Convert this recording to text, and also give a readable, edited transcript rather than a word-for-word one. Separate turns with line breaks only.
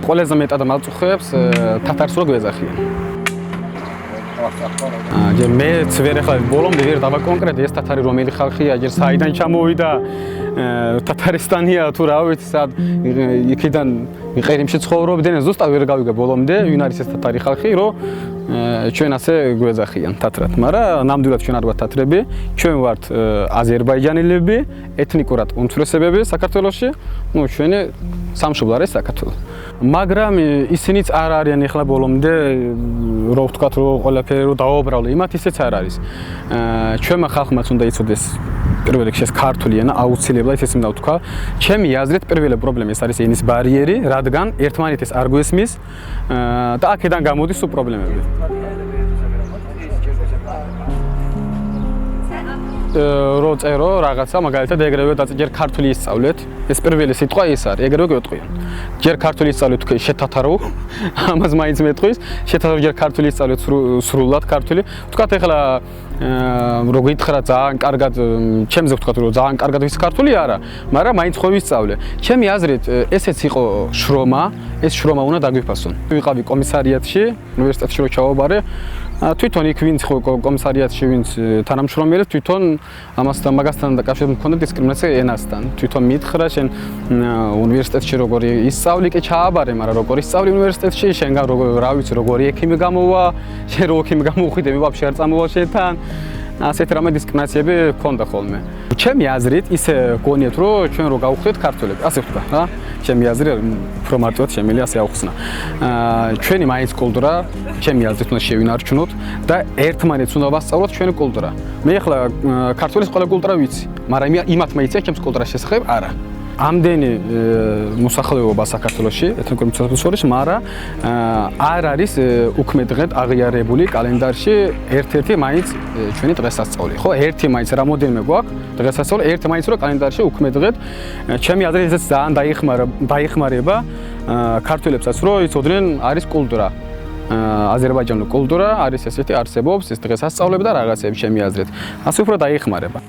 ყველაზე მეტად მაწუხებს თათარს რო გვეძახიან. ჯერ მეც ვერ ეხლა ბოლომდე ვერ დავა კონკრეტი ეს თათარი რომელი ხალხია, ჯერ საიდან ჩამოვიდა, თათარისტანია თუ რა ვიცი, სად იქიდან ყირიმში ცხოვრობდნენ, ზუსტად ვერ გავიგე ბოლომდე, ვინ არის ეს თათარი ხალხი, რომ ჩვენ ასე გვეძახიან თათრად. მაგრამ ნამდვილად ჩვენ არ ვართ თათრები, ჩვენ ვართ აზერბაიჯანელები, ეთნიკურად უმცირესობები საქართველოში, ну ჩვენი სამშობლო არის საქართველო. მაგრამ ისინიც არ არიან ეხლა ბოლომდე, რო ვთქვათ, რომ ყველაფერი რო დაუბრალო, იმათ ისეც არ არის. ჩვენმა ხალხმაც უნდა იცოდეს პირველ რიგში ეს ქართული ენა აუცილებლად ისე უნდა ვთქვა. ჩემი აზრით პირველი პრობლემა ეს არის ენის ბარიერი, რადგან ერთმანეთს არ გვესმის და აქედან გამოდის სულ პრობლემები. რო წერო რაღაცა, მაგალითად ეგრევე ჯერ ქართული ისწავლეთ. ეს პირველი სიტყვა ის არის, ეგრევე გვეტყვიან. ჯერ ქართული ისწავლეთ თქვენ შეთათარო, ამას მაინც მეტყვის, შეთათარო ჯერ ქართული ისწავლეთ სრულად ქართული. ვთქვათ ეხლა რო გითხრა ძალიან კარგად, ჩემზე ვთქვათ რომ ძალიან კარგად ვის ქართული არა, მაგრამ მაინც ხო ვისწავლე. ჩემი აზრით ესეც იყო შრომა, ეს შრომა უნდა დაგვიფასონ. ვიყავი კომისარიატში, უნივერსიტეტში რო ჩავაბარე, თვითონ იქ ვინც ხო კომისარიატში ვინც თანამშრომელი თვითონ ამასთან მაგასთან დაკავშირებით მქონდა დისკრიმინაცია ენასთან. თვითონ მითხრა შენ უნივერსიტეტში როგორი ისწავლი კი ჩააბარე, მაგრამ როგორი ისწავლი უნივერსიტეტში, შენგან რა ვიცი როგორი ექიმი გამოვა, შენ რო ექიმი გამოვხიდები ვაფშე არ წამოვა შენთან. ასეთ რამე დისკრიმინაციები ქონდა ხოლმე. ჩემი აზრით ისე გონიათ რომ ჩვენ რო გავხდეთ ქართველები, ასე ვთქვა რა. ჩემი აზრი უფრო მარტივად შემიძლია ასე ავხსნა. ჩვენი მაინც კულტურა, ჩემი აზრით უნდა შევინარჩუნოთ და ერთმანეთს უნდა ვასწავლოთ ჩვენი კულტურა. მე ახლა ქართულის ყველა კულტურა ვიცი, მაგრამ იმათ მეიცია ჩემს კულტურას შესახებ არა. ამდენი მოსახლეობა საქართველოში, ეთნიკური მოსახლეობის, მაგრამ არ არის უქმედღედ აღიარებული კალენდარში ერთ-ერთი მაინც ჩვენი დღესასწაული. ხო, ერთი მაინც რამოდენიმე გვაქვს დღესასწაული, ერთი მაინც რო კალენდარში უქმედღედ. ჩემი აზრით ეს ძალიან დაიხმარება ქართველებსაც, რომ იცოდნენ არის კულტურა. აზერბაიჯანული კულტურა არის ესეთი არსებობს, ეს დღესასწაულები და რაღაცები ჩემი აზრით. ასე უფრო დაიხმარება.